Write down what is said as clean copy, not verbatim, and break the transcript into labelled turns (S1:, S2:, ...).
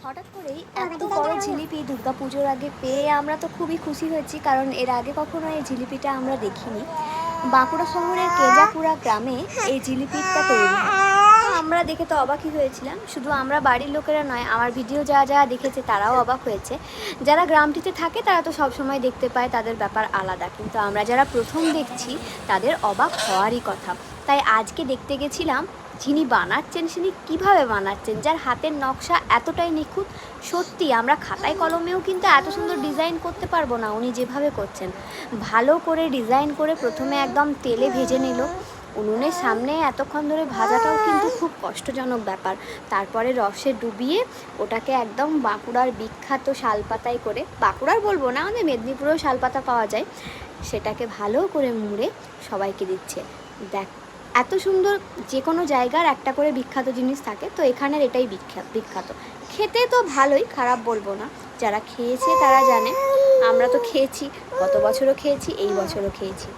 S1: হঠাৎ করেই এত বড় জিলিপি দুর্গাপুজোর আগে পেয়ে আমরা তো খুবই খুশি হয়েছি, কারণ এর আগে কখনো এই জিলিপিটা আমরা দেখিনি। বাঁকুড়া শহরের কেজাপুরা গ্রামে এই জিলিপিটা তৈরি হয়। তো আমরা দেখে তো অবাকই হয়েছিলাম। শুধু আমরা বাড়ির লোকেরা নয়, আমার ভিডিও যারা যারা দেখেছে তারাও অবাক হয়েছে। যারা গ্রামটিতে থাকে তারা তো সবসময় দেখতে পায়, তাদের ব্যাপার আলাদা, কিন্তু আমরা যারা প্রথম দেখছি তাদের অবাক হওয়ারই কথা। তাই আজকে দেখতে গেছিলাম যিনি বানাচ্ছেন তিনি কীভাবে বানাচ্ছেন, যার হাতের নকশা এতটাই নিখুঁত। সত্যি আমরা খাতায় কলমেও কিন্তু এত সুন্দর ডিজাইন করতে পারবো না, উনি যেভাবে করছেন। ভালো করে ডিজাইন করে প্রথমে একদম তেলে ভেজে নিল। উনুনের সামনে এতক্ষণ ধরে ভাজাটাও কিন্তু খুব কষ্টজনক ব্যাপার। তারপরে রসে ডুবিয়ে ওটাকে একদম বাঁকুড়ার বিখ্যাত শালপাতায় করে, বাঁকুড়ার বলবো না, আমাদের মেদিনীপুরেও শালপাতা পাওয়া যায়, সেটাকে ভালো করে মুড়ে সবাইকে দিচ্ছে। দেখ, এত সুন্দর। যে কোনো জায়গার একটা করে বিখ্যাত জিনিস থাকে, তো এখানের এটাই বিখ্যাত। খেতে তো ভালোই, খারাপ বলবো না। যারা খেয়েছে তারা জানে। আমরা তো খেয়েছি, গত বছরও খেয়েছি, এই বছরও খেয়েছি।